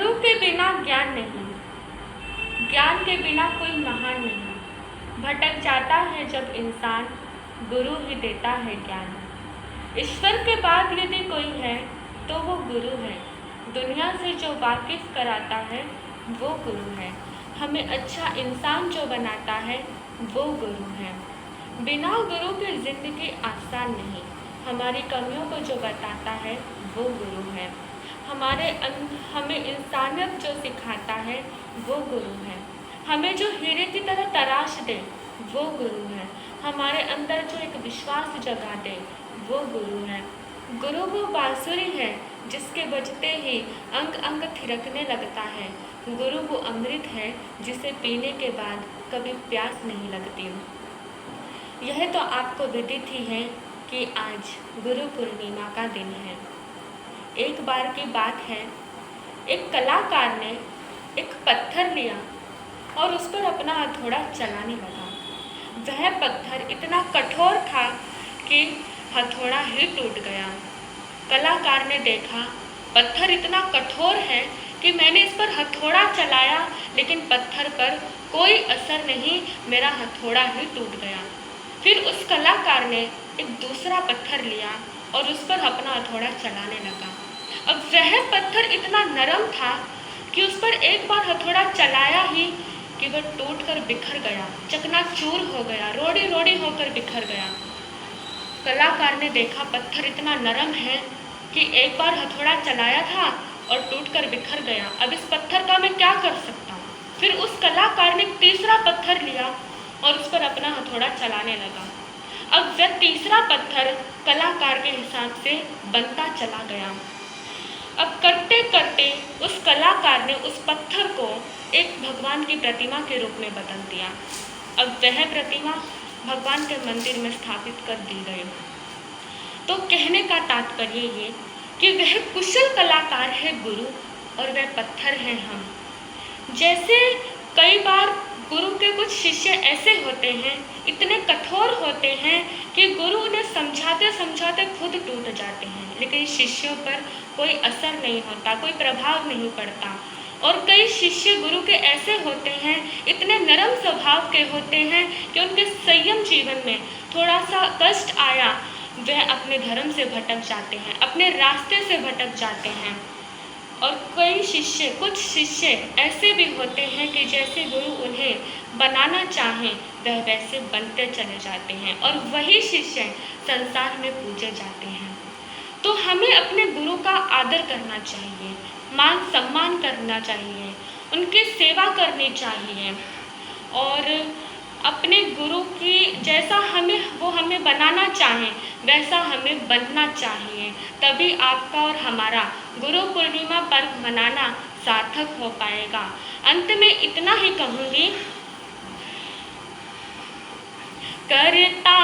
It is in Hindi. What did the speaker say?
गुरु के बिना ज्ञान नहीं, ज्ञान के बिना कोई महान नहीं। भटक जाता है जब इंसान, गुरु ही देता है ज्ञान। ईश्वर के बाद यदि कोई है तो वो गुरु है। दुनिया से जो वाकिफ कराता है वो गुरु है। हमें अच्छा इंसान जो बनाता है वो गुरु है। बिना गुरु की ज़िंदगी आसान नहीं। हमारी कमियों को जो बताता है वो गुरु है। हमें इंसानियत जो सिखाता है वो गुरु है। हमें जो हीरे की तरह तराश दे वो गुरु है। हमारे अंदर जो एक विश्वास जगा दे वो गुरु है। गुरु वो बांसुरी है जिसके बजते ही अंग अंग थिरकने लगता है। गुरु वो अमृत है जिसे पीने के बाद कभी प्यास नहीं लगती। यह तो आपको विदित ही है कि आज गुरु पूर्णिमा का दिन है। एक बार की बात है, एक कलाकार ने एक पत्थर लिया और उस पर अपना हथौड़ा चलाने लगा। वह पत्थर इतना कठोर था कि हथौड़ा ही टूट गया। कलाकार ने देखा पत्थर इतना कठोर है कि मैंने इस पर हथौड़ा चलाया लेकिन पत्थर पर कोई असर नहीं, मेरा हथौड़ा ही टूट गया। फिर उस कलाकार ने एक दूसरा पत्थर लिया और उस पर अपना हथौड़ा चलाने लगा। अब वह पत्थर इतना नरम था कि उस पर एक बार हथौड़ा चलाया ही कि वह टूट कर बिखर गया, चकनाचूर हो गया, रोड़ी रोड़ी होकर बिखर गया। कलाकार ने देखा पत्थर इतना नरम है कि एक बार हथौड़ा चलाया था और टूट कर बिखर गया। अब इस पत्थर का मैं क्या कर सकता हूँ। फिर उस कलाकार ने तीसरा पत्थर लिया और उस पर अपना हथौड़ा चलाने लगा। अब वह तीसरा पत्थर कलाकार के हिसाब से बनता चला गया। अब करते करते उस कलाकार ने उस पत्थर को एक भगवान की प्रतिमा के रूप में बदल दिया। अब वह प्रतिमा भगवान के मंदिर में स्थापित कर दी गई। तो कहने का तात्पर्य ये कि वह कुशल कलाकार है गुरु और वह पत्थर है हम। जैसे कई बार गुरु के कुछ शिष्य ऐसे होते हैं, इतने कठोर होते हैं कि गुरु उन्हें समझाते समझाते खुद टूट जाते हैं, लेकिन शिष्यों पर कोई असर नहीं होता, कोई प्रभाव नहीं पड़ता। और कई शिष्य गुरु के ऐसे होते हैं, इतने नरम स्वभाव के होते हैं कि उनके संयम जीवन में थोड़ा सा कष्ट आया, वह अपने धर्म से भटक जाते हैं, अपने रास्ते से भटक जाते हैं। और कुछ शिष्य ऐसे भी होते हैं कि जैसे गुरु उन्हें बनाना चाहें वह वैसे बनते चले जाते हैं और वही शिष्य संसार में पूजे जाते हैं। तो हमें अपने गुरु का आदर करना चाहिए, मान सम्मान करना चाहिए, उनकी सेवा करनी चाहिए और अपने गुरु की जैसा वो हमें बनाना चाहें वैसा हमें बनना चाहिए। तभी आपका और हमारा गुरु पूर्णिमा पर्व मनाना सार्थक हो पाएगा। अंत में इतना ही कहूँगी, करता